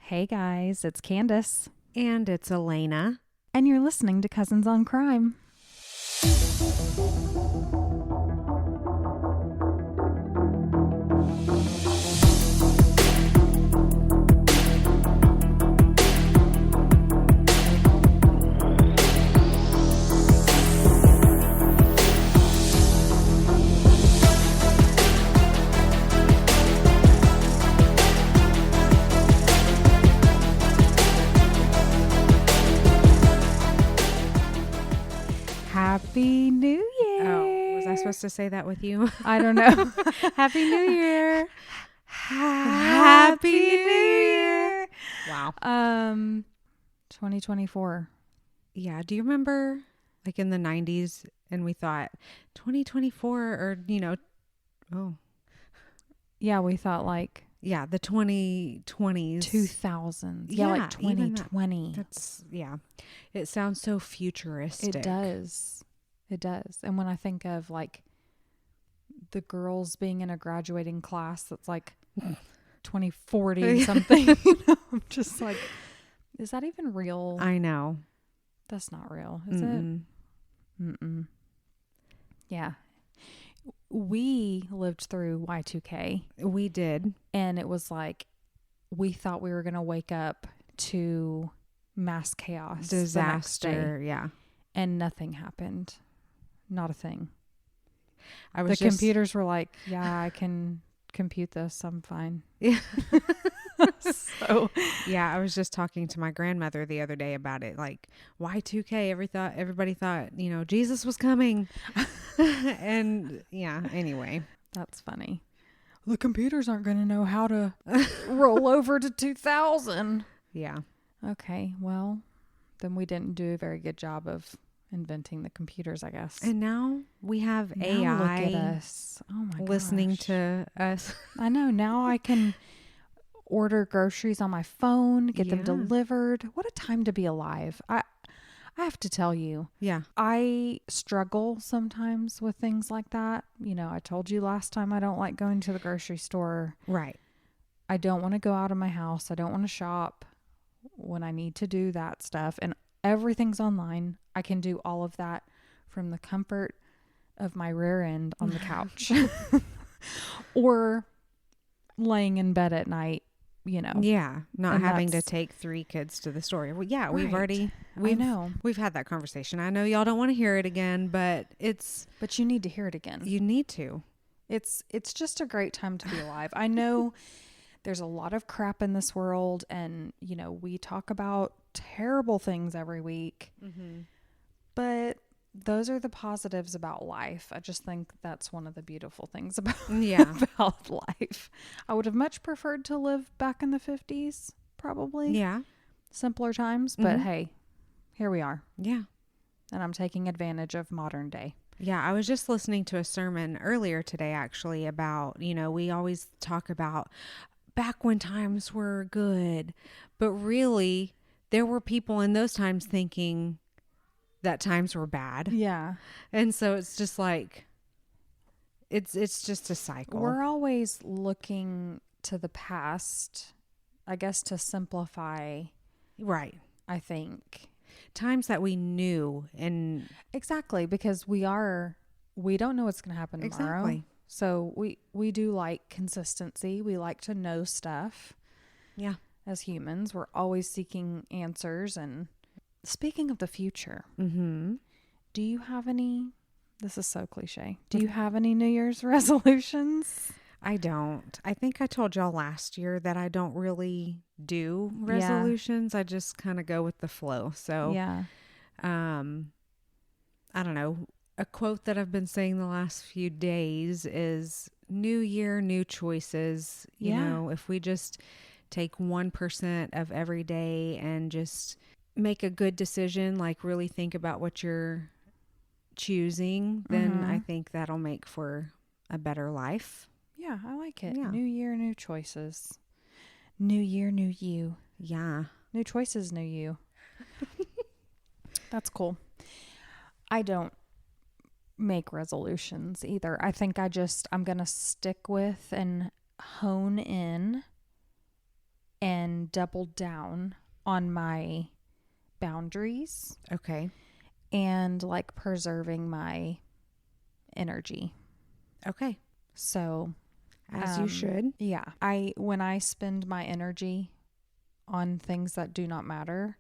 Hey guys, it's Candace. And it's Elena. And you're listening to Cousins on Crime. Happy New Year. Oh, was I supposed to say that with you? I don't know. Happy New Year. Happy New Year. Wow. 2024. Yeah. Do you remember like in the 90s and we thought 2024 or, Yeah, we thought like yeah, the 2020s. 2000s. Yeah, like even 2020. That's, yeah. It sounds so futuristic. It does. It does. And when I think of like the girls being in a graduating class that's like 2040 something, I'm just like, is that even real? I know. That's not real, is Mm-mm. it? Mm-mm. Yeah. We lived through Y2K. We did. And it was like, we thought we were going to wake up to mass chaos. Disaster. Yeah. And nothing happened. Not a thing. The computers were like, yeah, I can compute this. I'm fine. Yeah. So yeah, I was just talking to my grandmother the other day about it. Like Y2K, everybody thought, Jesus was coming. And yeah, anyway. That's funny. The computers aren't going to know how to roll over to 2000. Yeah. Okay, well, then we didn't do a very good job of inventing the computers, I guess. And now we have Now AI look at us. Oh my listening gosh. to us. I know. Now I can order groceries on my phone, get them Yeah. delivered. What a time to be alive. I have to tell you, Yeah. I struggle sometimes with things like that. I told you last time I don't like going to the grocery store. Right. I don't want to go out of my house. I don't want to shop when I need to do that stuff. And everything's online. I can do all of that from the comfort of my rear end on the couch or laying in bed at night, Yeah. Not And having to that's- take 3 kids to the store. Well, yeah, Right. we've know. We've had that conversation. I know y'all don't want to hear it again, but But you need to hear it again. you need to. It's just a great time to be alive. I know there's a lot of crap in this world, and we talk about terrible things every week, but those are the positives about life. I just think that's one of the beautiful things about Yeah. about life. I would have much preferred to live back in the 50s, probably. Yeah. Simpler times, but Mhm. hey, here we are, Yeah. and I'm taking advantage of modern day. Yeah, I was just listening to a sermon earlier today, actually, about, we always talk about back when times were good, but really there were people in those times thinking that times were bad. Yeah. And so it's just like, it's just a cycle. We're always looking to the past, I guess, to simplify, Right. I think. Times that we knew and Exactly, because we don't know what's going to happen tomorrow. Exactly. So we do like consistency. We like to know stuff. Yeah. As humans, we're always seeking answers. And speaking of the future, Mm-hmm. do you have any, this is so cliche, do you have any New Year's resolutions? I don't. I think I told y'all last year that I don't really do resolutions. I just kind of go with the flow. So, Yeah. I don't know. A quote that I've been saying the last few days is new year, new choices. You Yeah. know, if we just take 1% of every day and just make a good decision, like really think about what you're choosing, then I think that'll make for a better life. Yeah, I like it. Yeah. New year, new choices. New year, new you. Yeah. New choices, new you. That's cool. I don't make resolutions either. I think I'm going to stick with and hone in and doubled down on my boundaries. Okay. And like preserving my energy. Okay. So, as you should. Yeah. When I spend my energy on things that do not matter,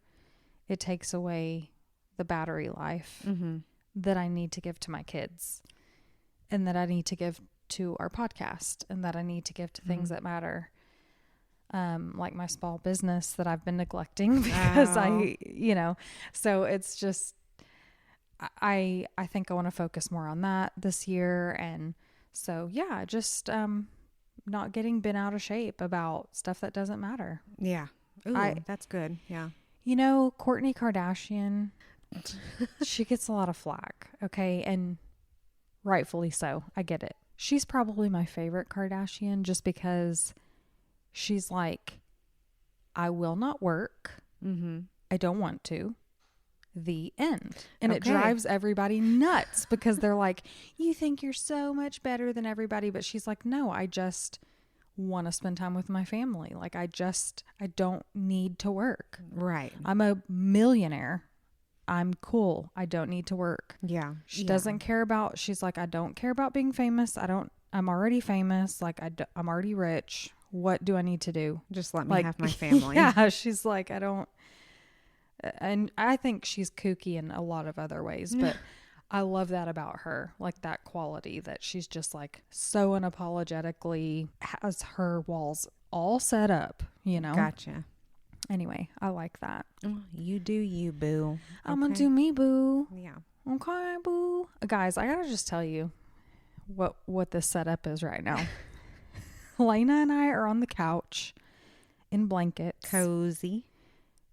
it takes away the battery life that I need to give to my kids, and that I need to give to our podcast, and that I need to give to things that matter. Like my small business that I've been neglecting because so it's just, I think I want to focus more on that this year. And so, yeah, just, not getting bent out of shape about stuff that doesn't matter. Yeah. Ooh, that's good. Yeah. Kourtney Kardashian, she gets a lot of flack. Okay. And rightfully so. I get it. She's probably my favorite Kardashian just because she's like, I will not work. I don't want to. The end. And it drives everybody nuts because they're like, you think you're so much better than everybody. But she's like, no, I just want to spend time with my family. Like, I don't need to work. Right. I'm a millionaire. I'm cool. I don't need to work. Yeah. She doesn't care about, she's like, I don't care about being famous. I'm already famous. Like, I'm already rich. What do I need to do? Just let me have my family. Yeah. She's like, I don't. And I think she's kooky in a lot of other ways, but I love that about her. Like that quality that she's just like so unapologetically has her walls all set up, Gotcha. Anyway, I like that. You do you, boo. Okay. I'm gonna do me, boo. Yeah. Okay, boo. Guys, I gotta just tell you what this setup is right now. Lena and I are on the couch in blankets. Cozy.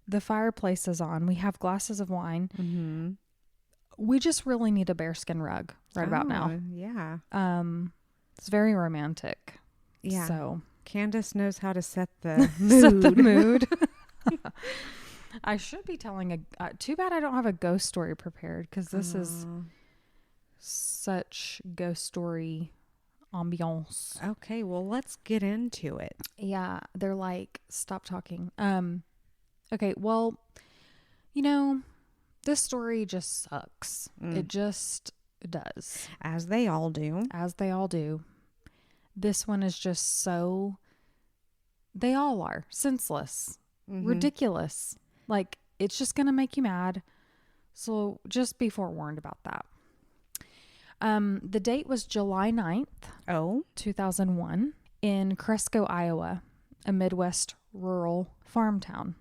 The fireplace is on. We have glasses of wine. We just really need a bearskin rug about now. Yeah. It's very romantic. Yeah. So Candace knows how to set the mood. Set the mood. I should be telling too bad I don't have a ghost story prepared because this is such ghost story ambiance. Okay, well, let's get into it. Yeah, they're like, stop talking. Okay, well, this story just sucks. It just does. As they all do. As they all do. This one is just so, they all are senseless, ridiculous. Like, it's just going to make you mad. So just be forewarned about that. The date was July 9th, 2001, in Cresco, Iowa, a Midwest rural farm town.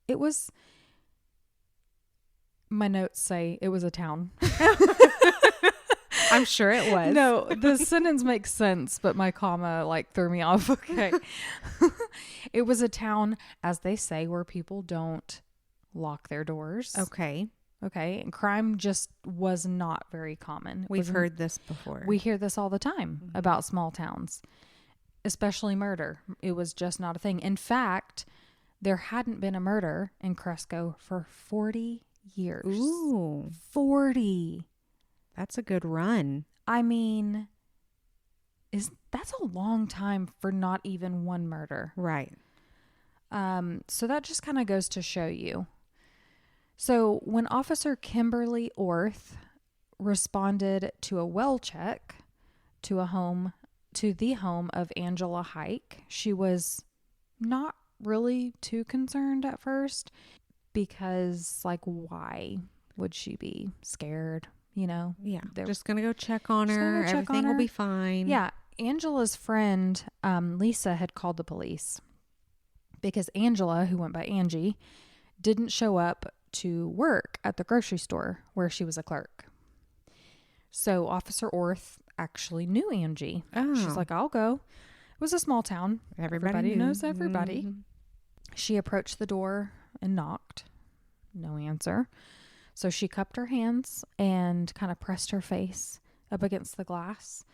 It was, my notes say it was a town. I'm sure it was. No, the sentence makes sense, but my comma threw me off. Okay. It was a town, as they say, where people don't lock their doors. Okay. Okay. And crime just was not very common. We've heard this before. We hear this all the time about small towns, especially murder. It was just not a thing. In fact, there hadn't been a murder in Cresco for 40 years. Ooh. 40. That's a good run. I mean, that's a long time for not even one murder. Right. So that just kind of goes to show you. So when Officer Kimberly Orth responded to a well check to the home of Angela Hyke, she was not really too concerned at first because, why would she be scared? Yeah. Just going to go check on her. Everything will be fine. Yeah. Angela's friend, Lisa, had called the police because Angela, who went by Angie, didn't show up to work at the grocery store where she was a clerk. So Officer Orth actually knew Angie. Oh. She's like, I'll go. It was a small town. Everybody knows everybody. Mm-hmm. She approached the door and knocked. No answer. So she cupped her hands and kind of pressed her face up against the glass.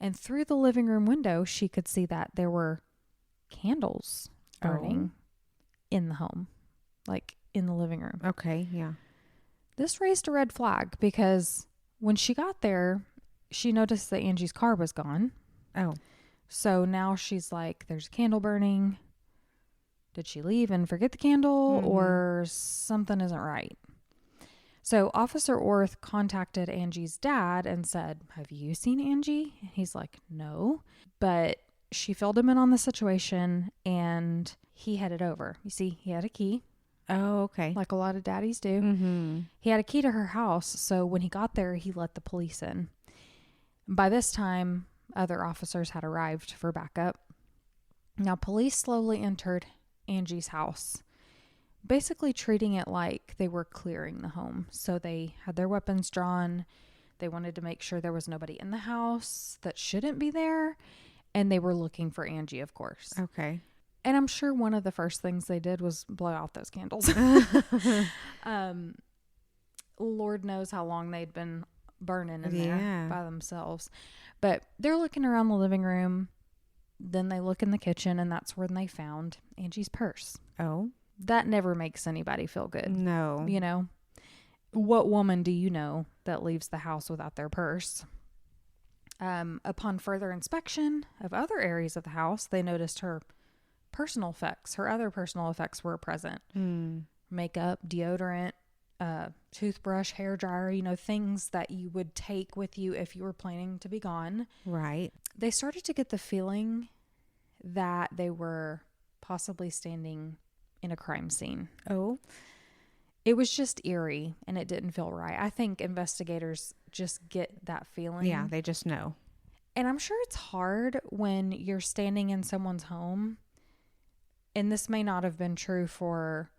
And through the living room window, she could see that there were candles burning in the home, in the living room. Okay, yeah. This raised a red flag because when she got there, she noticed that Angie's car was gone. Oh. So now she's like, there's a candle burning. Did she leave and forget the candle, Mm-hmm. or something isn't right? So Officer Orth contacted Angie's dad and said, have you seen Angie? And he's like, no. But she filled him in on the situation and he headed over. You see, he had a key, Oh, okay. like a lot of daddies do. Mm-hmm. He had a key to her house. So when he got there, he let the police in. By this time, other officers had arrived for backup. Now, police slowly entered Angie's house, basically treating it like they were clearing the home. So they had their weapons drawn. They wanted to make sure there was nobody in the house that shouldn't be there. And they were looking for Angie, of course. Okay. And I'm sure one of the first things they did was blow out those candles. Lord knows how long they'd been burning in there by themselves. But they're looking around the living room. Then they look in the kitchen, and that's when they found Angie's purse. Oh. That never makes anybody feel good. No. You know? What woman do you know that leaves the house without their purse? Upon further inspection of other areas of the house, they noticed her personal effects. Her other personal effects were present. Makeup, deodorant, toothbrush, hair dryer, you know, things that you would take with you if you were planning to be gone. Right. They started to get the feeling that they were possibly standing in a crime scene. Oh. It was just eerie and it didn't feel right. I think investigators just get that feeling. Yeah, they just know. And I'm sure it's hard when you're standing in someone's home. And this may not have been true for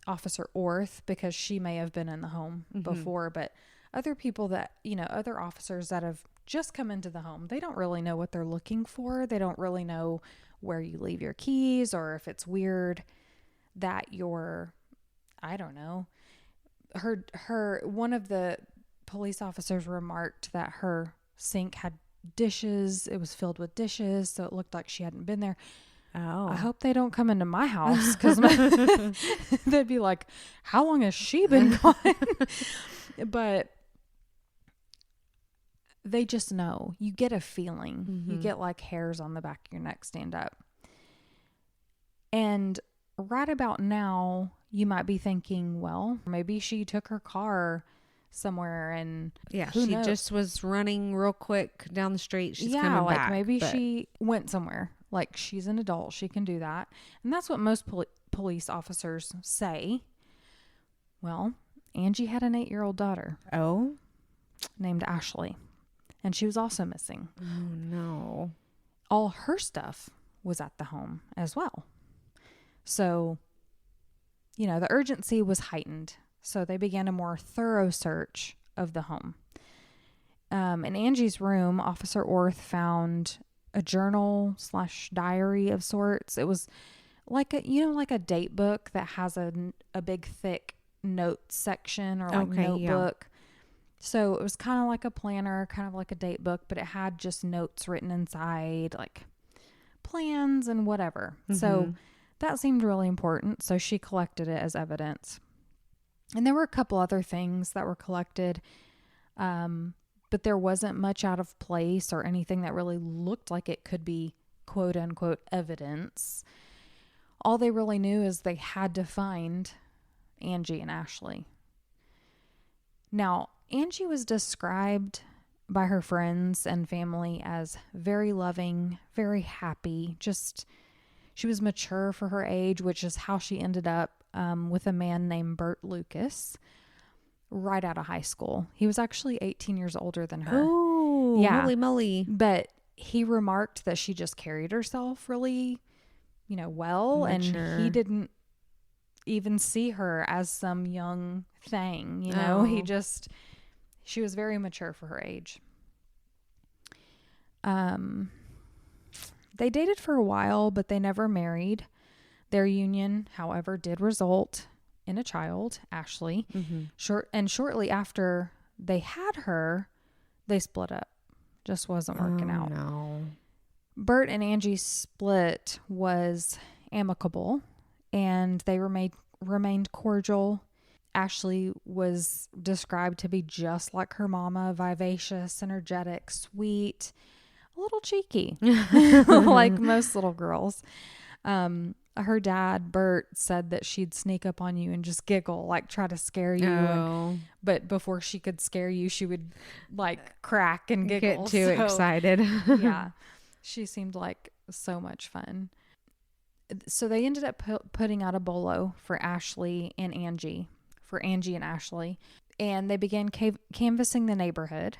Officer Orth because she may have been in the home before, but other people that, you know, other officers that have just come into the home, they don't really know what they're looking for. They don't really know where you leave your keys, or if it's weird that you're, I don't know. One of the police officers remarked that her sink had dishes. It was filled with dishes, so it looked like she hadn't been there. Oh. I hope they don't come into my house because they'd be like, how long has she been gone? But they just know. You get a feeling. You get like hairs on the back of your neck stand up. And right about now, you might be thinking, well, maybe she took her car somewhere and she knows? just was running real quick down the street. She's coming like back. Maybe she went somewhere. Like, she's an adult. She can do that. And that's what most police officers say. Well, Angie had an 8-year-old daughter. Oh? Named Ashley. And she was also missing. Oh, no. All her stuff was at the home as well. So, you know, the urgency was heightened. So they began a more thorough search of the home. In Angie's room, Officer Orth found a journal / diary of sorts. It was like a date book that has a big thick note section or like notebook. Yeah. So it was kind of like a planner, kind of like a date book, but it had just notes written inside, like plans and whatever. So that seemed really important. So she collected it as evidence. And there were a couple other things that were collected. But there wasn't much out of place or anything that really looked like it could be quote unquote evidence. All they really knew is they had to find Angie and Ashley. Now, Angie was described by her friends and family as very loving, very happy. She was mature for her age, which is how she ended up with a man named Bert Lucas. Right out of high school. He was actually 18 years older than her. Oh, yeah. Holy moly. But he remarked that she just carried herself really, well. Mature. And he didn't even see her as some young thing, she was very mature for her age. They dated for a while, but they never married. Their union, however, did result in a child, Ashley. Shortly after they had her, they split up. Just wasn't working out. No. Bert and Angie's split was amicable, and they remained cordial. Ashley was described to be just like her mama, vivacious, energetic, sweet, a little cheeky, like most little girls. Her dad, Bert, said that she'd sneak up on you and just giggle, like try to scare you. Oh. But before she could scare you, she would like crack and giggle. Get too excited. Yeah. She seemed like so much fun. So they ended up putting out a bolo for Ashley and Angie, for Angie and Ashley. And they began canvassing the neighborhood.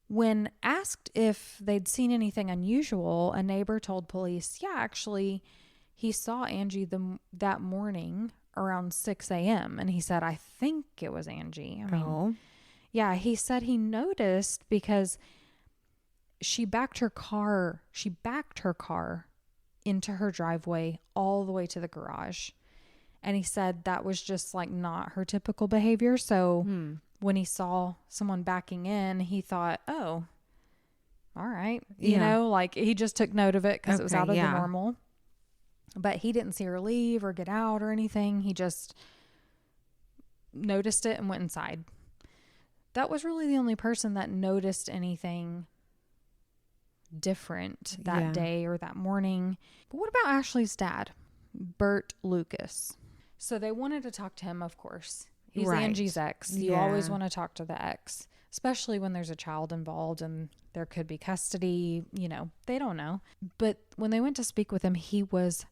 When asked if they'd seen anything unusual, a neighbor told police, yeah, actually, he saw Angie that morning around 6 a.m. And he said, I think it was Angie. I mean, yeah, he said he noticed because she backed her car into her driveway all the way to the garage. And he said that was just like not her typical behavior. So when he saw someone backing in, he thought, oh, all right. You know, like he just took note of it because it was out of the normal. But he didn't see her leave or get out or anything. He just noticed it and went inside. That was really the only person that noticed anything different that day or that morning. But what about Ashley's dad, Bert Lucas? So they wanted to talk to him, of course. He's Angie's ex. You always want to talk to the ex, especially when there's a child involved and there could be custody. You know, they don't know. But when they went to speak with him, he was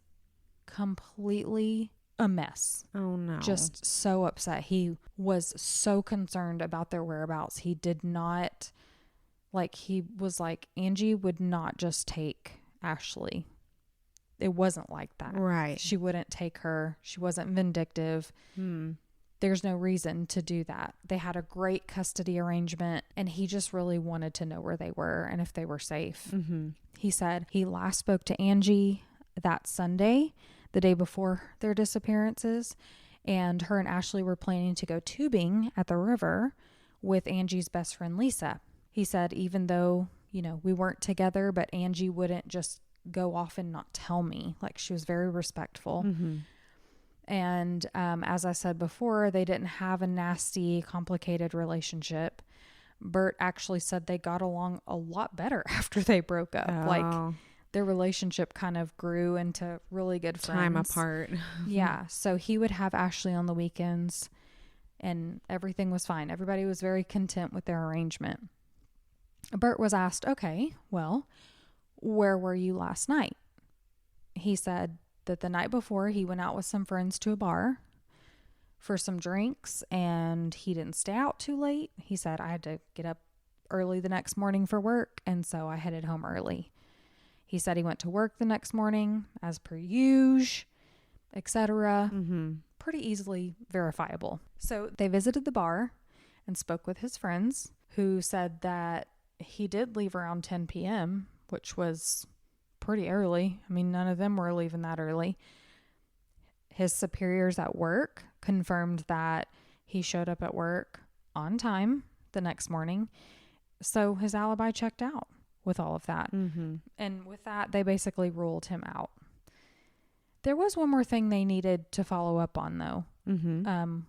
completely a mess. Oh, no. Just so upset. He was so concerned about their whereabouts. He did not, like, he was like, Angie would not just take Ashley. It wasn't like that. Right. She wouldn't take her. She wasn't vindictive. There's no reason to do that. They had a great custody arrangement, and he just really wanted to know where they were and if they were safe. He said he last spoke to Angie that Sunday, the day before their disappearances, and her and Ashley were planning to go tubing at the river with Angie's best friend, Lisa. He said even though, you know, we weren't together, but Angie wouldn't just go off and not tell me. Like, she was very respectful. And as I said before, they didn't have a nasty, complicated relationship. Bert actually said they got along a lot better after they broke up. Like, their relationship kind of grew into really good friends. Time apart. Yeah. So he would have Ashley on the weekends and everything was fine. Everybody was very content with their arrangement. Bert was asked, okay, well, where were you last night? He said that the night before he went out with some friends to a bar for some drinks and he didn't stay out too late. He said, I had to get up early the next morning for work, and so I headed home early. He said he went to work the next morning as per usual, etc. Pretty easily verifiable. So they visited the bar and spoke with his friends, who said that he did leave around 10 p.m., which was pretty early. I mean, none of them were leaving that early. His superiors at work confirmed that he showed up at work on time the next morning. So his alibi checked out with all of that. And with that, they basically ruled him out. There was one more thing they needed to follow up on, though,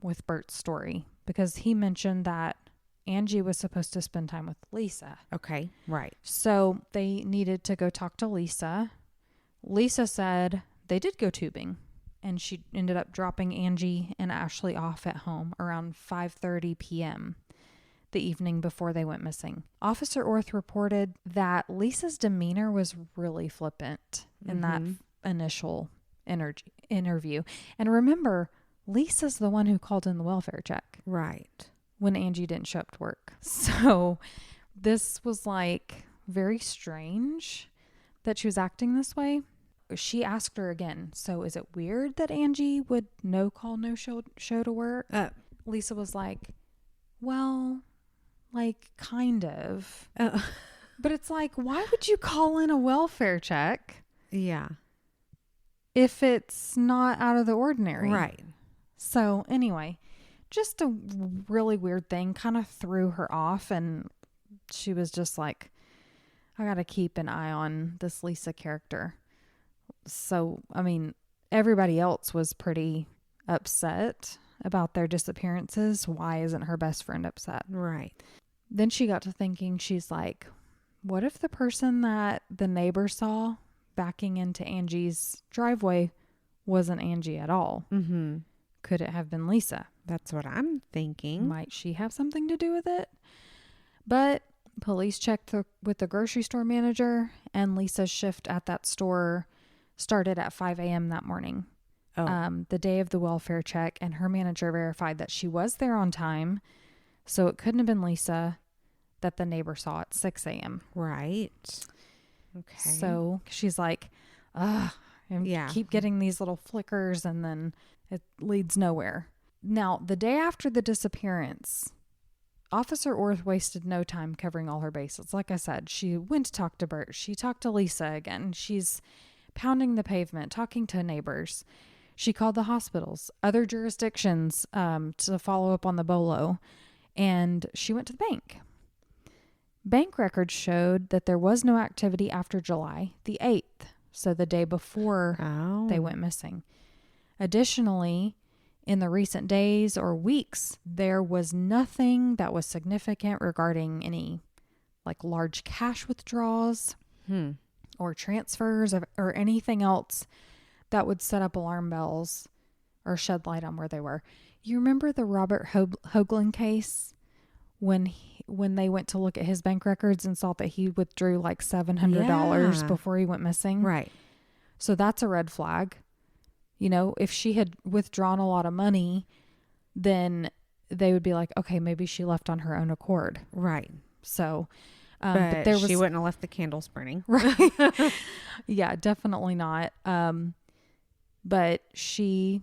with Bert's story, because he mentioned that Angie was supposed to spend time with Lisa. Okay, right. So they needed to go talk to Lisa. Lisa said they did go tubing, and she ended up dropping Angie and Ashley off at home around 5:30 p.m. the evening before they went missing. Officer Orth reported that Lisa's demeanor was really flippant in that initial interview. And remember, Lisa's the one who called in the welfare check. Right. When Angie didn't show up to work. So this was like very strange that she was acting this way. She asked her again, so is it weird that Angie would no call, no show to work? Lisa was like, well, like kind of. But it's like, why would you call in a welfare check? Yeah. If it's not out of the ordinary. Right. So anyway, just a really weird thing, kind of threw her off, and she was just like, I got to keep an eye on this Lisa character. So, I mean, everybody else was pretty upset about their disappearances. Why isn't her best friend upset? Right. Then she got to thinking, she's like, what if the person that the neighbor saw backing into Angie's driveway wasn't Angie at all. Mm-hmm. Could it have been Lisa? That's what I'm thinking. Might she have something to do with it? But police checked with the grocery store manager, and Lisa's shift at that store started at 5 a.m. that morning. The day of the welfare check, and her manager verified that she was there on time. So it couldn't have been Lisa that the neighbor saw at 6 a.m. Right. Okay. So she's like, ugh, and keep getting these little flickers, and then it leads nowhere. Now, the day after the disappearance, Officer Orth wasted no time covering all her bases. Like I said, she went to talk to Bert. She talked to Lisa again. She's pounding the pavement, talking to neighbors. She called the hospitals, other jurisdictions to follow up on the bolo, and she went to the bank. Bank records showed that there was no activity after July the 8th, so the day before they went missing. Additionally, in the recent days or weeks, there was nothing that was significant regarding any like large cash withdrawals or transfers or anything else that would set up alarm bells or shed light on where they were. You remember the Robert Hoagland case when they went to look at his bank records and saw that he withdrew like $700 before he went missing? Right. So that's a red flag. You know, if she had withdrawn a lot of money, then they would be like, okay, maybe she left on her own accord. Right. So, but she wouldn't have left the candles burning. Right. Yeah, definitely not. But she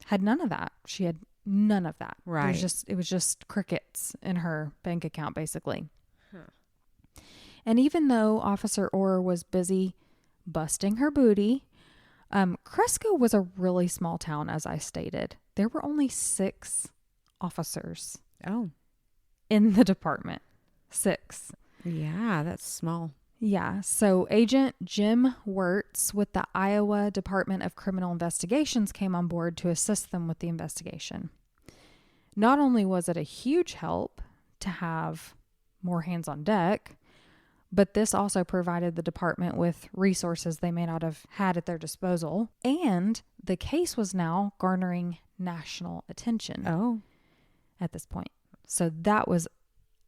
had none of that. She had none of that. Right. It was just crickets in her bank account, basically. And even though Officer Orr was busy busting her booty, Cresco was a really small town, as I stated. There were only 6 officers in the department. 6. Yeah, that's small. Yeah. So Agent Jim Wirtz with the Iowa Department of Criminal Investigations came on board to assist them with the investigation. Not only was it a huge help to have more hands on deck, but this also provided the department with resources they may not have had at their disposal. And the case was now garnering national attention at this point. So that was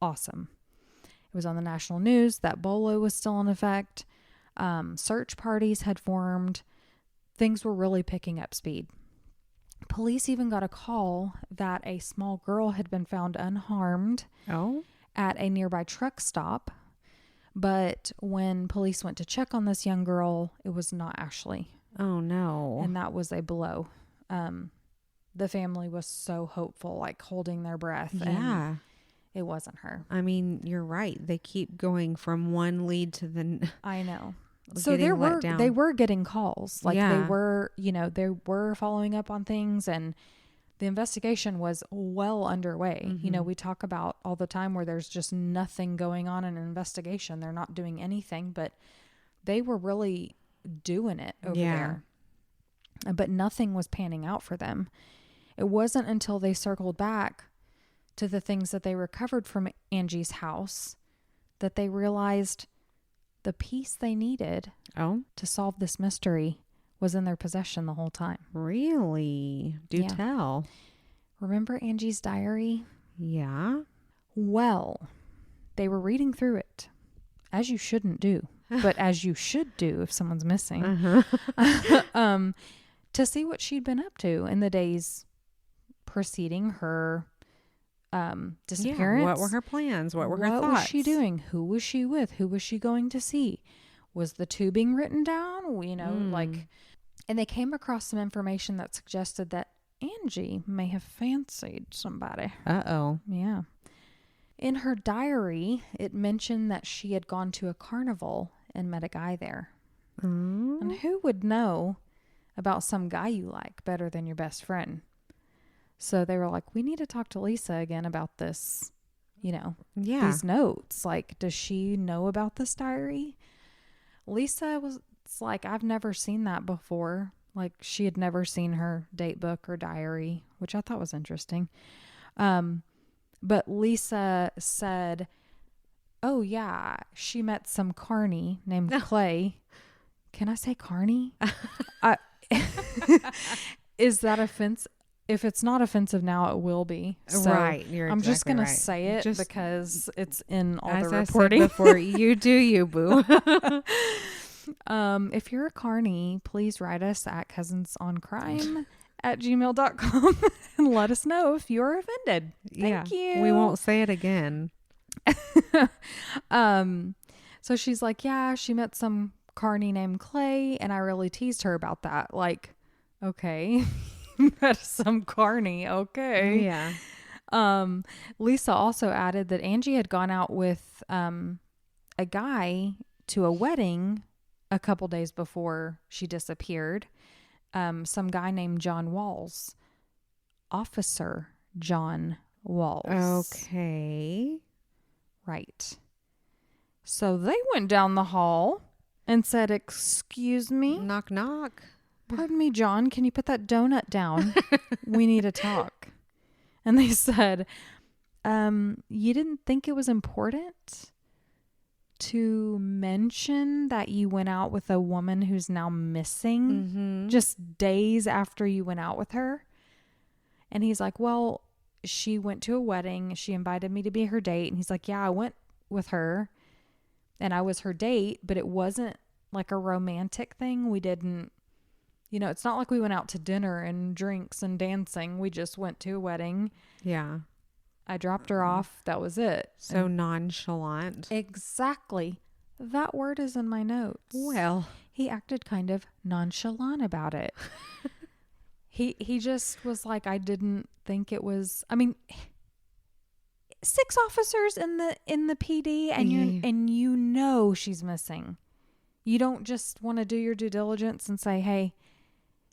awesome. It was on the national news that bolo was still in effect. Search parties had formed. Things were really picking up speed. Police even got a call that a small girl had been found unharmed at a nearby truck stop. But when police went to check on this young girl, it was not Ashley. Oh, no. And that was a blow. The family was so hopeful, like holding their breath. Yeah. And it wasn't her. I mean, you're right. They keep going from one lead to the I know. So they were getting calls. Like they were, they were following up on things, and the investigation was well underway. Mm-hmm. We talk about all the time where there's just nothing going on in an investigation. They're not doing anything, but they were really doing it over there. But nothing was panning out for them. It wasn't until they circled back to the things that they recovered from Angie's house that they realized the piece they needed to solve this mystery was in their possession the whole time. Really? Do tell. Remember Angie's diary? Yeah. Well, they were reading through it, as you shouldn't do, but as you should do if someone's missing, to see what she'd been up to in the days preceding her disappearance. What were her plans? What were her thoughts? What was she doing? Who was she with? Who was she going to see? Was the tubing written down? And they came across some information that suggested that Angie may have fancied somebody. Uh-oh. Yeah. In her diary, it mentioned that she had gone to a carnival and met a guy there. And who would know about some guy you like better than your best friend? So they were like, we need to talk to Lisa again about this, these notes. Like, does she know about this diary? Lisa was like, I've never seen that before. Like, she had never seen her date book or diary, which I thought was interesting. But Lisa said, oh, yeah, she met some carny named Clay. Can I say carny? Is that offense? If it's not offensive now, it will be. So Right. You're I'm just exactly going to right. say it Just because it's in all as the I said reporting. before, you do you, boo. If you're a carny, please write us at cousinsoncrime@gmail.com and let us know if you're offended. Thank you. We won't say it again. So she's like, yeah, she met some carny named Clay, and I really teased her about that. Like, okay, met some carny, okay. Yeah. Lisa also added that Angie had gone out with a guy to a wedding a couple days before she disappeared. Some guy named John Walls. Officer John Walls. Okay. Right. So they went down the hall and said, excuse me? Knock, knock. Pardon me, John, can you put that donut down? We need to talk. And they said, you didn't think it was important to mention that you went out with a woman who's now missing just days after you went out with her? And he's like, well, she went to a wedding. She invited me to be her date. And he's like, yeah, I went with her and I was her date, but it wasn't like a romantic thing. We didn't, it's not like we went out to dinner and drinks and dancing. We just went to a wedding. Yeah. I dropped her off. That was it. So nonchalant. Exactly. That word is in my notes. Well, he acted kind of nonchalant about it. He just was like, I didn't think it was, 6 officers in the PD and she's missing. You don't just want to do your due diligence and say, hey,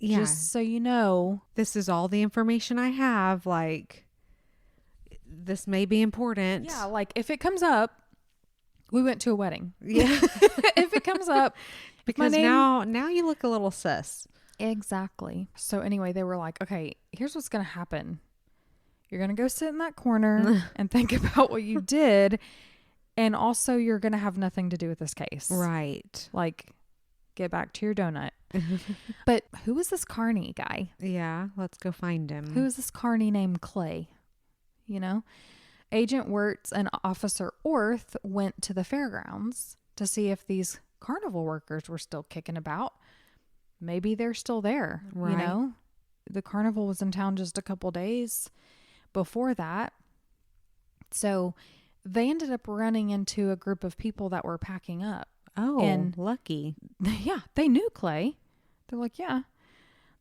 just so you know, this is all the information I have. Like, this may be important. Yeah, like if it comes up, we went to a wedding. Yeah. If it comes up, because now you look a little sus. Exactly. So anyway, they were like, okay, here's what's going to happen. You're going to go sit in that corner and think about what you did. And also you're going to have nothing to do with this case. Right. Like, get back to your donut. But who was this carny guy? Yeah. Let's go find him. Who is this carny named Clay? Agent Wirtz and Officer Orth went to the fairgrounds to see if these carnival workers were still kicking about. Maybe they're still there. Right. The carnival was in town just a couple days before that. So they ended up running into a group of people that were packing up. Oh, and lucky. Yeah, they knew Clay. They're like, yeah.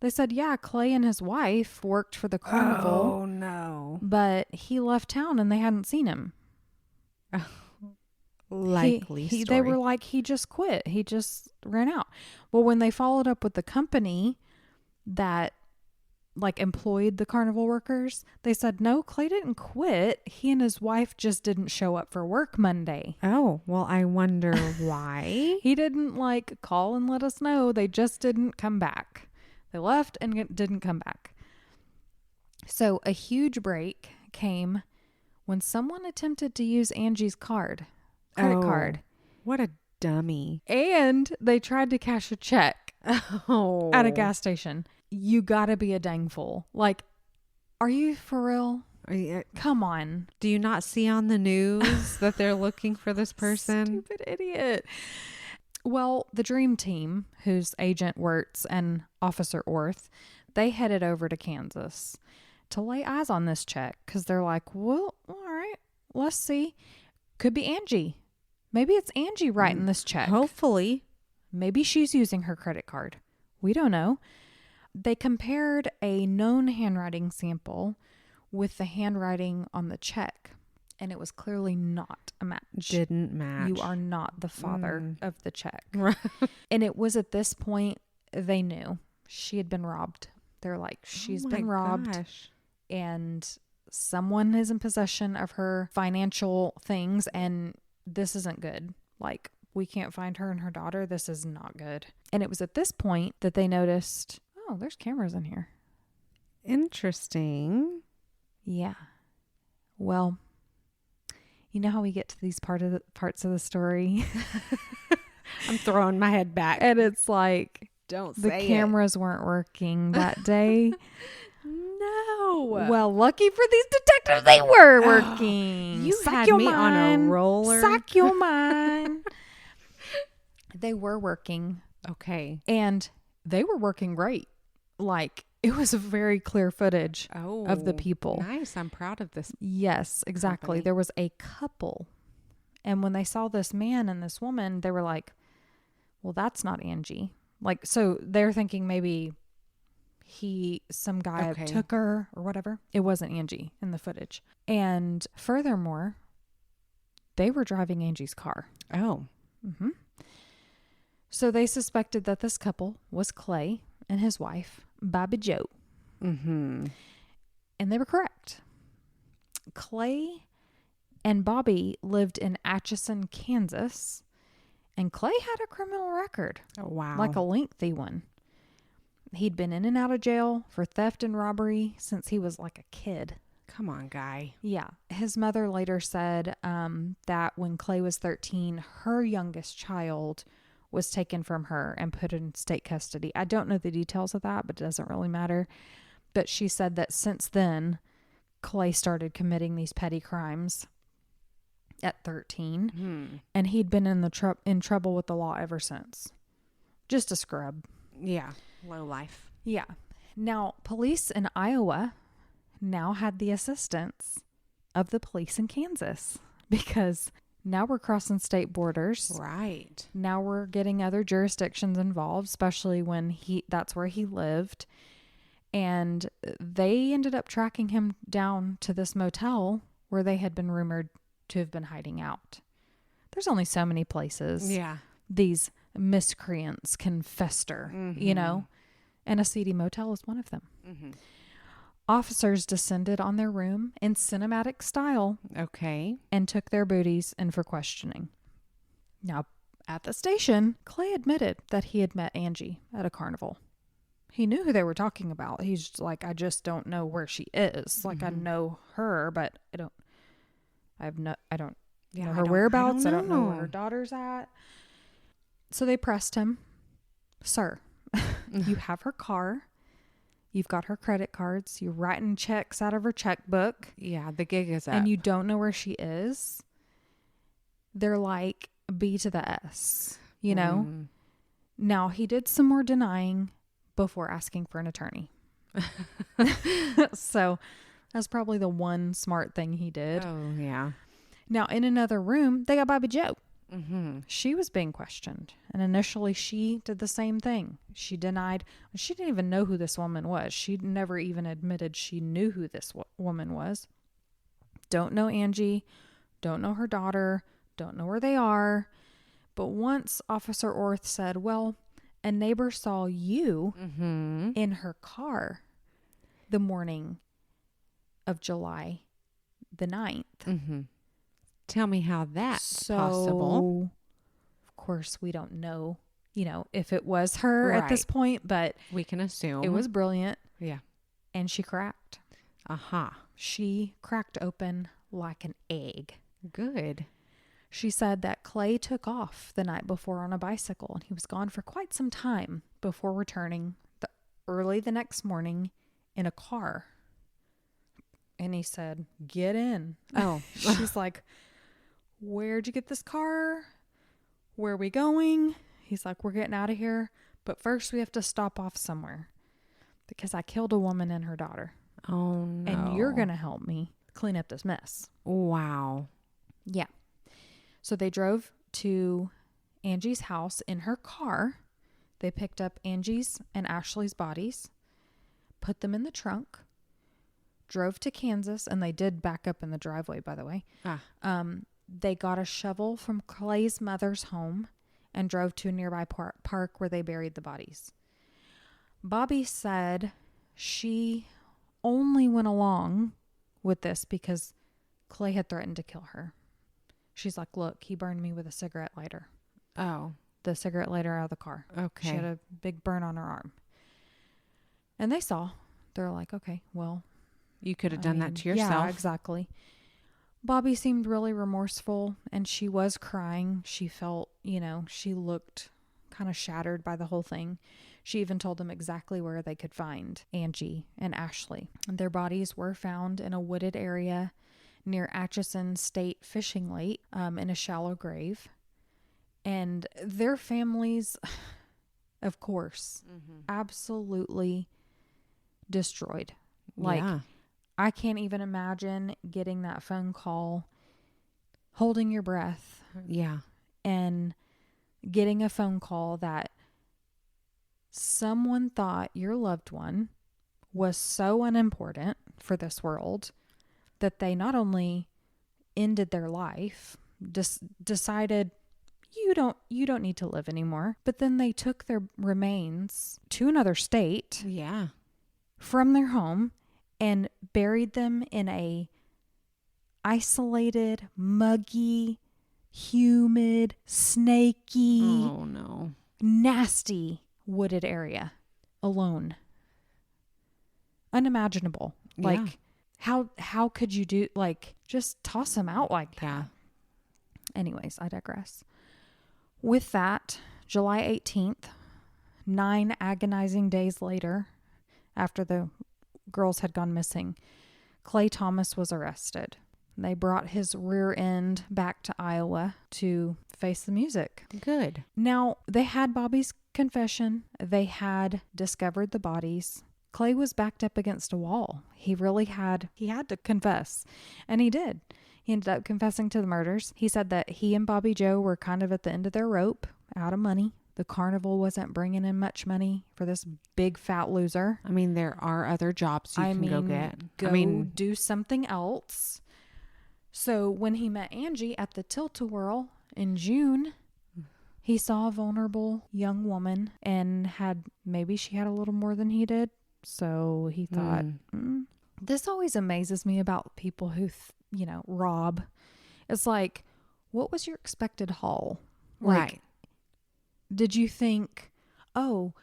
They said, yeah, Clay and his wife worked for the carnival. Oh, no. But he left town and they hadn't seen him. Likely story. They were like, he just quit. He just ran out. Well, when they followed up with the company that employed the carnival workers, they said, no, Clay didn't quit. He and his wife just didn't show up for work Monday. Oh, well, I wonder why. He didn't call and let us know. They just didn't come back. They left and didn't come back. So a huge break came when someone attempted to use Angie's credit card. What a dummy. And they tried to cash a check at a gas station. You gotta be a dang fool. Are you for real? Come on. Do you not see on the news that they're looking for this person? Stupid idiot. Well, the dream team, who's Agent Wirtz and Officer Orth, they headed over to Kansas to lay eyes on this check because they're like, well, all right, let's see. Could be Angie. Maybe it's Angie writing this check. Hopefully. Maybe she's using her credit card. We don't know. They compared a known handwriting sample with the handwriting on the check, and it was clearly not a match. Didn't match. You are not the father of the check. Right. And it was at this point they knew she had been robbed. They're like, she's been robbed. Gosh. And someone is in possession of her financial things, and this isn't good. We can't find her and her daughter. This is not good. And it was at this point that they noticed, oh, there's cameras in here. Interesting. Yeah. Well, you know how we get to these parts of the story? I'm throwing my head back. And it's like, Don't The say cameras weren't working that day. No. Well, lucky for these detectives, they were working. You Suck had your me on a mind. roller. Suck your mind. They were working. Okay. And they were working great. Like, it was very clear footage of the people. Nice. I'm proud of this. Yes, exactly. Company. There was a couple. And when they saw this man and this woman, they were like, well, that's not Angie. Like, so they're thinking maybe some guy took her or whatever. It wasn't Angie in the footage. And furthermore, they were driving Angie's car. Oh. Mm-hmm. So they suspected that this couple was Clay and his wife, Bobby Joe. Mm-hmm. And they were correct. Clay and Bobby lived in Atchison, Kansas. And Clay had a criminal record. Oh, wow. Like a lengthy one. He'd been in and out of jail for theft and robbery since he was like a kid. Come on, guy. Yeah. His mother later said that when Clay was 13, her youngest child was taken from her and put in state custody. I don't know the details of that, but it doesn't really matter. But she said that since then, Clay started committing these petty crimes at 13. And he'd been in trouble with the law ever since. Just a scrub. Yeah. Low life. Yeah. Now, police in Iowa now had the assistance of the police in Kansas because now we're crossing state borders. Right. Now we're getting other jurisdictions involved, especially when that's where he lived. And they ended up tracking him down to this motel where they had been rumored to have been hiding out. There's only so many places these miscreants can fester, you know, and a seedy motel is one of them. Mm-hmm. Officers descended on their room in cinematic style. Okay. And took their booties in for questioning. Now, at the station, Clay admitted that he had met Angie at a carnival. He knew who they were talking about. He's like, I just don't know where she is. Like, I know her, but I don't know her whereabouts. I don't know where her daughter's at. So they pressed him. Sir, you have her car. You've got her credit cards. You're writing checks out of her checkbook. Yeah, the gig is up. And you don't know where she is. They're like B to the S, you know? Now, he did some more denying before asking for an attorney. So that's probably the one smart thing he did. Oh, yeah. Now, in another room, they got Bobby Joe. Mm-hmm. She was being questioned. And initially, she did the same thing. She denied. She didn't even know who this woman was. She never even admitted she knew who this woman was. Don't know Angie. Don't know her daughter. Don't know where they are. But once Officer Orth said, well, a neighbor saw you in her car the morning of July the 9th. Mm-hmm. Tell me how that's possible. Of course, we don't know, if it was her at this point, but we can assume it was brilliant. Yeah. And she cracked. She cracked open like an egg. Good. She said that Clay took off the night before on a bicycle and he was gone for quite some time before returning early the next morning in a car. And he said, get in. Oh. She's like, where'd you get this car? Where are we going? He's like, we're getting out of here. But first we have to stop off somewhere because I killed a woman and her daughter. Oh, no. And you're going to help me clean up this mess. Wow. Yeah. So they drove to Angie's house in her car. They picked up Angie's and Ashley's bodies, put them in the trunk, drove to Kansas, and they did back up in the driveway, by the way. They got a shovel from Clay's mother's home and drove to a nearby park where they buried the bodies. Bobby said she only went along with this because Clay had threatened to kill her. She's like, look, he burned me with a cigarette lighter. Oh. The cigarette lighter out of the car. Okay. She had a big burn on her arm. And they're like, okay, well. You could have done that to yourself. Yeah, exactly. Bobby seemed really remorseful and she was crying. She felt, she looked kind of shattered by the whole thing. She even told them exactly where they could find Angie and Ashley. And their bodies were found in a wooded area near Atchison State Fishing Lake, in a shallow grave. And their families, of course, absolutely destroyed. Like, I can't even imagine getting that phone call, holding your breath. Yeah. And getting a phone call that someone thought your loved one was so unimportant for this world that they not only ended their life, decided you don't need to live anymore, but then they took their remains to another state, from their home, and buried them in a isolated, muggy, humid, snaky, nasty wooded area alone. Unimaginable. Like, how could you do, like, just toss them out like that? Anyways, I digress. With that, July 18th, 9 agonizing days later, after the girls had gone missing, Clay Thomas was arrested. They brought his rear end back to Iowa to face the music. Good. Now, they had Bobby's confession. They had discovered the bodies. Clay was backed up against a wall. He had to confess. And he did. He ended up confessing to the murders. He said that he and Bobby Joe were kind of at the end of their rope, out of money. The carnival wasn't bringing in much money for this big fat loser. I mean, there are other jobs you can go get. Do something else. So when he met Angie at the Tilt-A-Whirl in June, he saw a vulnerable young woman and maybe she had a little more than he did. So he thought, this always amazes me about people who, rob. It's like, what was your expected haul? Right. Did you think, oh,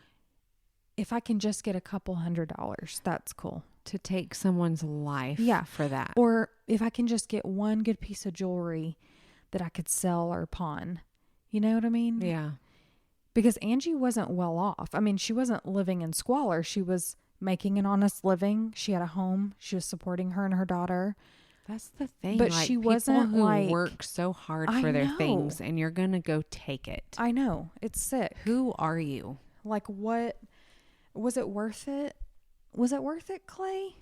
if I can just get a couple $100, that's cool. To take someone's life for that. Or if I can just get one good piece of jewelry that I could sell or pawn. You know what I mean? Yeah. Because Angie wasn't well off. I mean, she wasn't living in squalor. She was making an honest living. She had a home. She was supporting her and her daughter. That's the thing. But she wasn't who work so hard for their things, and you're going to go take it. I know. It's sick. Who are you? Like, what? Was it worth it? Was it worth it, Clay?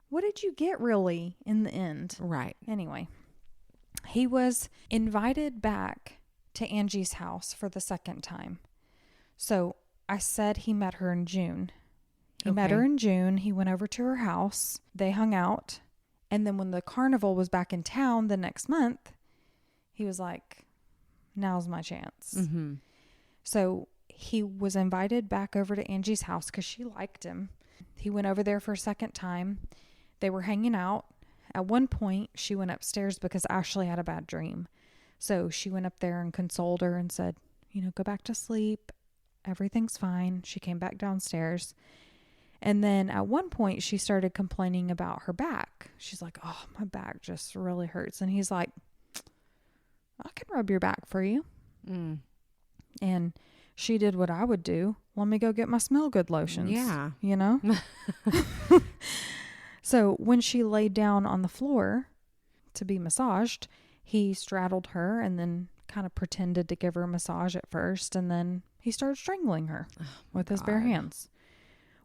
What did you get really in the end? Right. Anyway, he was invited back to Angie's house for the second time. So I said he met her in June. He met her in June. He went over to her house. They hung out. And then when the carnival was back in town the next month, he was like, now's my chance. Mm-hmm. So he was invited back over to Angie's house because she liked him. He went over there for a second time. They were hanging out. At one point, she went upstairs because Ashley had a bad dream. So she went up there and consoled her and said, go back to sleep. Everything's fine. She came back downstairs. And then at one point, she started complaining about her back. She's like, oh, my back just really hurts. And he's like, I can rub your back for you. Mm. And she did what I would do. Let me go get my smell good lotions. Yeah. So when she laid down on the floor to be massaged, he straddled her and then kind of pretended to give her a massage at first. And then he started strangling her with his bare hands.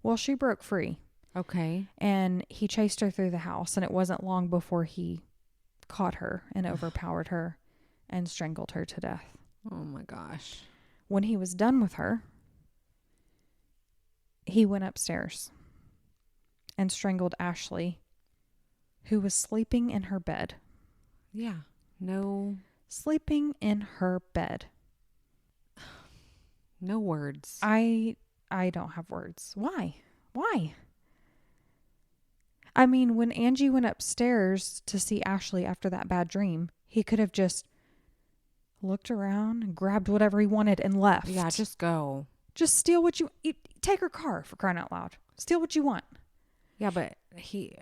Well, she broke free. Okay. And he chased her through the house. And it wasn't long before he caught her and overpowered her and strangled her to death. Oh, my gosh. When he was done with her, he went upstairs and strangled Ashley, who was sleeping in her bed. Yeah. No. Sleeping in her bed. No words. I don't have words. Why? I mean, when Angie went upstairs to see Ashley after that bad dream, he could have just looked around and grabbed whatever he wanted and left. Yeah, just go. Just steal what you take her car, for crying out loud. Steal what you want. Yeah, but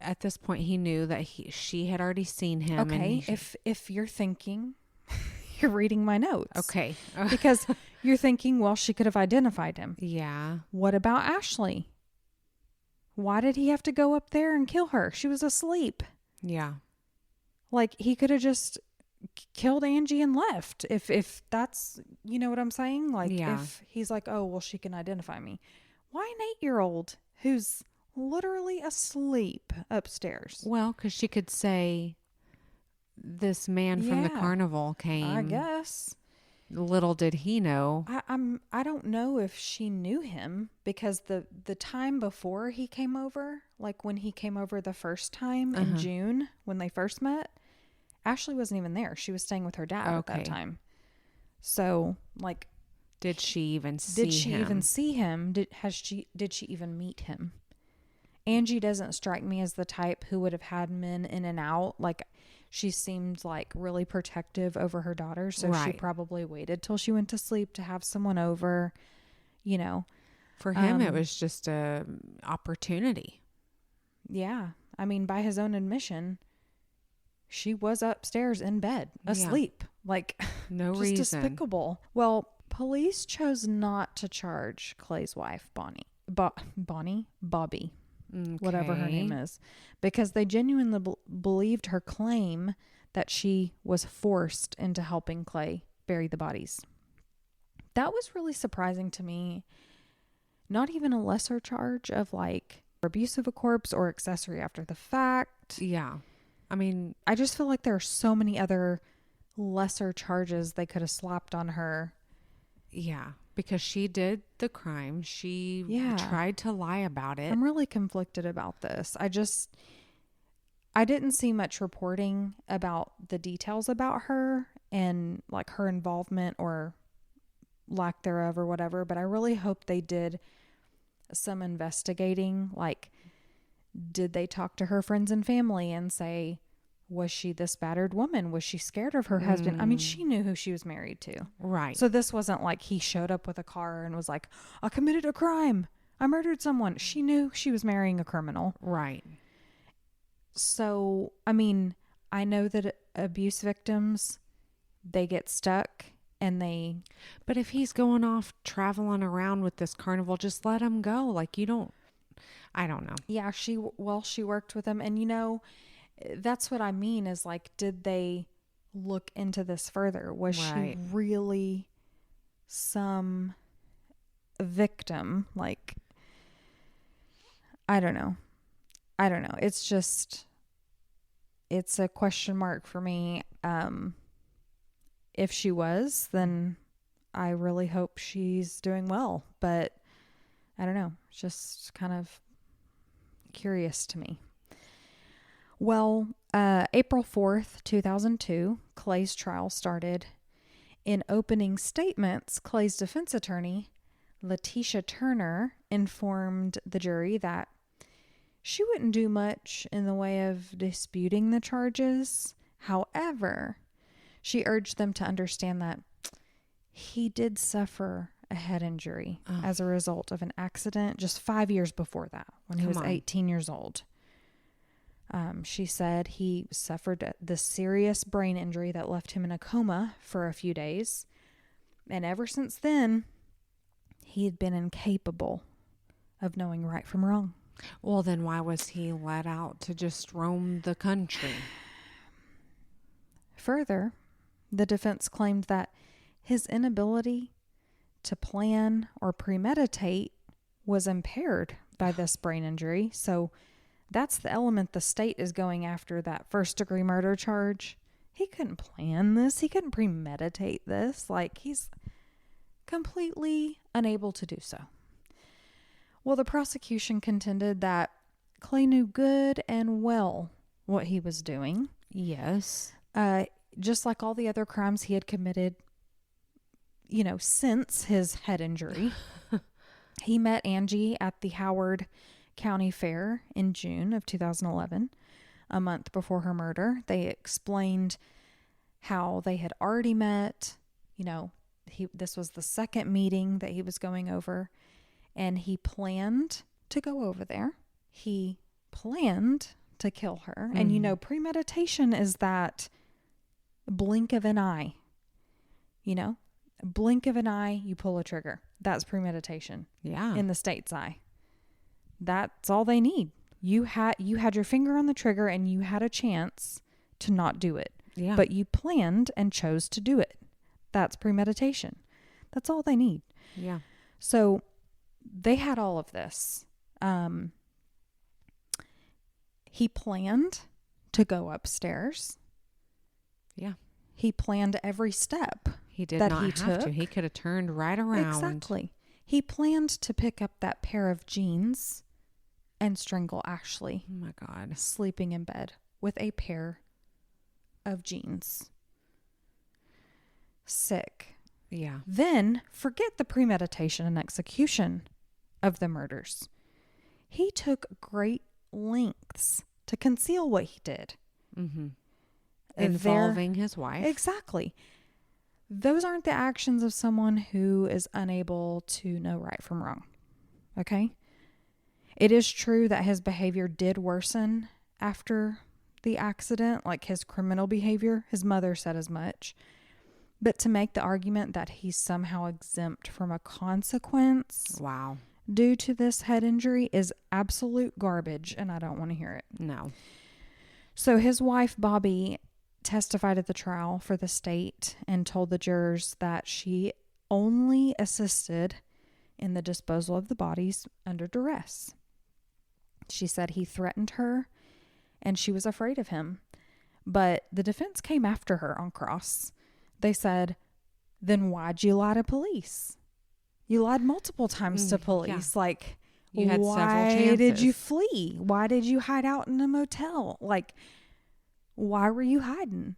at this point he knew that she had already seen him. Okay, if you're thinking, you're reading my notes. Okay. Because You're thinking, well, she could have identified him. Yeah. What about Ashley? Why did he have to go up there and kill her? She was asleep. Yeah. Like, he could have just killed Angie and left. If that's, you know what I'm saying? Like, Yeah. if he's like, oh, well, she can identify me. Why an 8-year-old who's literally asleep upstairs? Well, because she could say, this man from the Yeah, carnival came. I guess. Little did he know. I don't know if she knew him, because the time before he came over, like when he came over the first time in June when they first met, Ashley wasn't even there. She was staying with her dad at that time. So, like, did she even see him? Did she even see him? Did she even meet him? Angie doesn't strike me as the type who would have had men in and out. Like, she seemed like really protective over her daughter, so she probably waited till she went to sleep to have someone over, you know. For him, it was just a opportunity. Yeah. I mean, by his own admission, she was upstairs in bed, asleep. Like, no just reason. Despicable. Well, police chose not to charge Clay's wife, Bobby. Whatever her name is, because they genuinely believed her claim that she was forced into helping Clay bury the bodies. That was really surprising to me. Not even a lesser charge of like abuse of a corpse or accessory after the fact. Yeah. I mean, I just feel like there are so many other lesser charges they could have slapped on her. Yeah. Because she did the crime. She tried to lie about it. I'm really conflicted about this. I didn't see much reporting about the details about her and like her involvement or lack thereof or whatever, but I really hope they did some investigating. Like, did they talk to her friends and family and say, was she this battered woman? Was she scared of her husband? I mean, she knew who she was married to. Right. So this wasn't like he showed up with a car and was like, I committed a crime. I murdered someone. She knew she was marrying a criminal. Right. So, I mean, I know that abuse victims, they get stuck and they... But if he's going off traveling around with this carnival, just let him go. Like, you don't... I don't know. Yeah, she worked with him. And, you know... That's what I mean is like, did they look into this further? Was she really some victim? Like, I don't know. It's just, it's a question mark for me. If she was, then I really hope she's doing well. But I don't know. It's just kind of curious to me. Well, April 4th, 2002, Clay's trial started. In opening statements, Clay's defense attorney, Letitia Turner, informed the jury that she wouldn't do much in the way of disputing the charges. However, she urged them to understand that he did suffer a head injury as a result of an accident just 5 years before that, when he was 18 years old. She said he suffered the serious brain injury that left him in a coma for a few days. And ever since then, he had been incapable of knowing right from wrong. Well, then why was he let out to just roam the country? Further, the defense claimed that his inability to plan or premeditate was impaired by this brain injury. So that's the element the state is going after, that first-degree murder charge. He couldn't plan this. He couldn't premeditate this. Like, he's completely unable to do so. Well, the prosecution contended that Clay knew good and well what he was doing. Yes. Just like all the other crimes he had committed, you know, since his head injury. He met Angie at the Howard County Fair in June of 2011, a month before her murder. They explained how they had already met. You know, this was the second meeting that he was going over, and he planned to go over there. He planned to kill her. And, you know, premeditation is that blink of an eye. You know, Blink of an eye, you pull a trigger. That's premeditation. Yeah. In the state's eye. That's all they need. You had your finger on the trigger and you had a chance to not do it. Yeah. But you planned and chose to do it. That's premeditation. That's all they need. Yeah. So they had all of this. He planned to go upstairs. Yeah. He planned every step. He did that not he have took. to. He could have turned right around. Exactly. He planned to pick up that pair of jeans and strangle Ashley. Oh my God. Sleeping in bed with a pair of jeans. Sick. Yeah. Then forget the premeditation and execution of the murders. He took great lengths to conceal what he did. Mm-hmm. Involving his wife. Exactly. Those aren't the actions of someone who is unable to know right from wrong. Okay? It is true that his behavior did worsen after the accident, like his criminal behavior. His mother said as much. But to make the argument that he's somehow exempt from a consequence Wow. due to this head injury is absolute garbage, and I don't want to hear it. No. So his wife, Bobby, testified at the trial for the state and told the jurors that she only assisted in the disposal of the bodies under duress. She said he threatened her and she was afraid of him. But the defense came after her on cross. They said, then why'd you lie to police? You lied multiple times to police. Yeah. Like, you had why several chances. did you flee? Why did you hide out in a motel? Like, why were you hiding?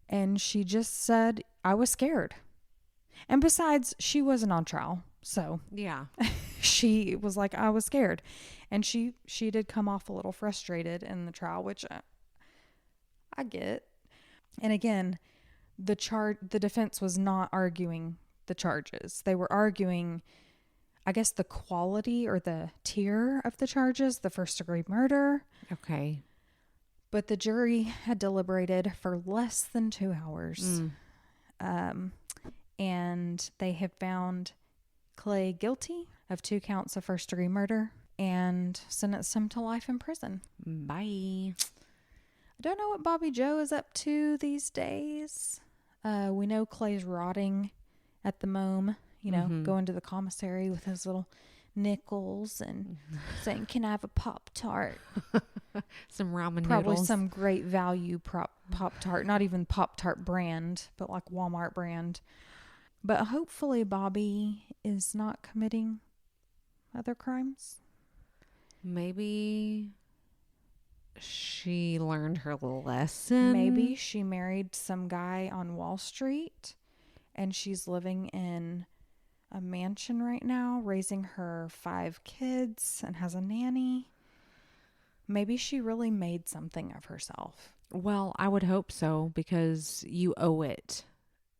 And she just said, I was scared. And besides, she wasn't on trial. So Yeah. she was like, I was scared. And she did come off a little frustrated in the trial, which I get. And again, the defense was not arguing the charges. They were arguing, I guess, the quality or the tier of the charges, the first degree murder. Okay. But the jury had deliberated for less than 2 hours. And they have found Clay guilty of 2 counts of first degree murder and sentenced him to life in prison. Bye. I don't know what Bobby Joe is up to these days. We know Clay's rotting at the Mome, going to the commissary with his little nickels and saying, can I have a Pop-Tart? Some ramen Probably noodles. some great value Pop-Tart. Not even Pop-Tart brand, but like Walmart brand. But hopefully Bobby is not committing other crimes. Maybe she learned her lesson. Maybe she married some guy on Wall Street and she's living in a mansion right now, raising her 5 kids and has a nanny. Maybe she really made something of herself. Well, I would hope so, because you owe it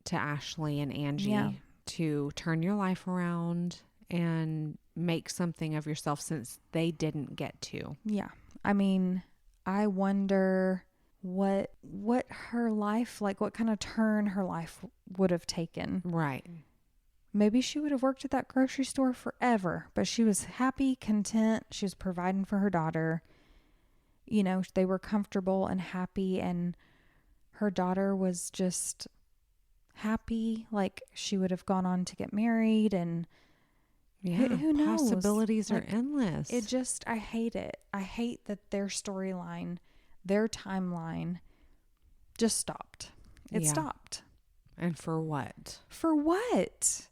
to Ashley and Angie to turn your life around and make something of yourself, since they didn't get to. Yeah. I mean, I wonder what her life, like what kind of turn her life would have taken. Right. Maybe she would have worked at that grocery store forever, but she was happy, content. She was providing for her daughter. They were comfortable and happy, and her daughter was just happy. Like, she would have gone on to get married, and who knows? Possibilities are endless. I hate it. I hate that their storyline, their timeline just stopped. It stopped. And for what? For what?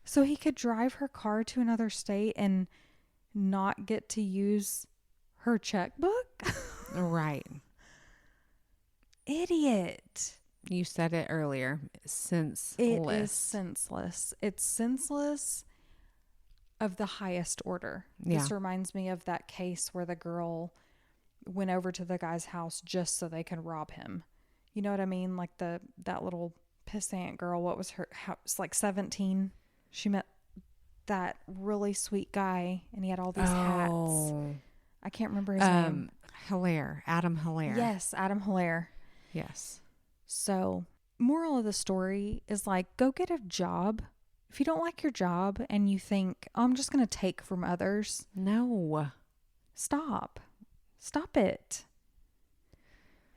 So he could drive her car to another state and not get to use her checkbook? Right. Idiot. You said it earlier. Senseless. It is senseless. It's senseless of the highest order. Yeah. This reminds me of that case where the girl went over to the guy's house just so they could rob him. You know what I mean? Like that little pissant girl. What was her? It's like 17. She met that really sweet guy, and he had all these hats. I can't remember his name. Hilaire. Adam Hilaire. Yes, Adam Hilaire. Yes. So moral of the story is like, go get a job. If you don't like your job and you think, oh, I'm just going to take from others. No. Stop it.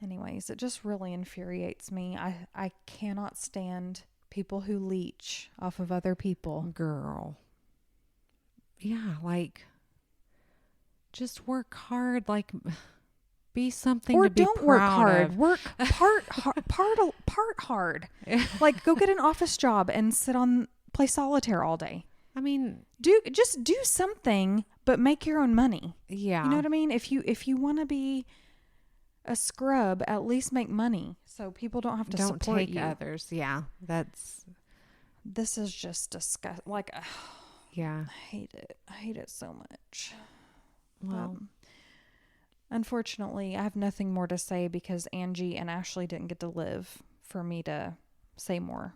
Anyways, it just really infuriates me. I cannot stand people who leech off of other people. Girl. Yeah, like, just work hard. Like, be something or to be don't work proud hard. of. Work part hard. Like, go get an office job and play solitaire all day. I mean, do something, but make your own money. Yeah. You know what I mean? If you want to be a scrub, at least make money so people don't have to support you. Don't take others. Yeah. This is just disgusting. Like, yeah. I hate it so much. Well, unfortunately, I have nothing more to say because Angie and Ashley didn't get to live for me to say more.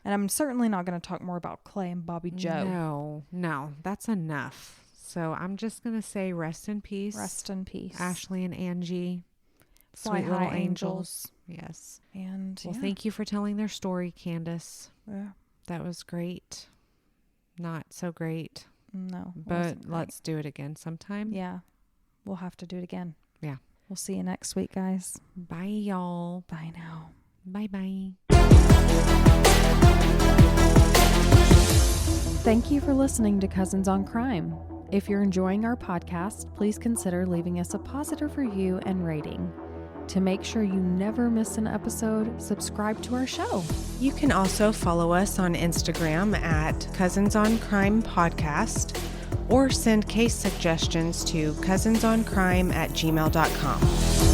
And I'm certainly not going to talk more about Clay and Bobby Joe. No, that's enough. So I'm just going to say rest in peace. Rest in peace. Ashley and Angie. Fly Sweet little high, angels. Yes. And thank you for telling their story, Candace. Yeah. That was great. Not so great. No. But let's do it again sometime. Yeah. We'll have to do it again. Yeah. We'll see you next week, guys. Bye, y'all. Bye now. Bye-bye. Thank you for listening to Cousins on Crime. If you're enjoying our podcast, please consider leaving us a positive review and rating. To make sure you never miss an episode, subscribe to our show. You can also follow us on Instagram at Cousins on Crime Podcast or send case suggestions to cousinsoncrime@gmail.com.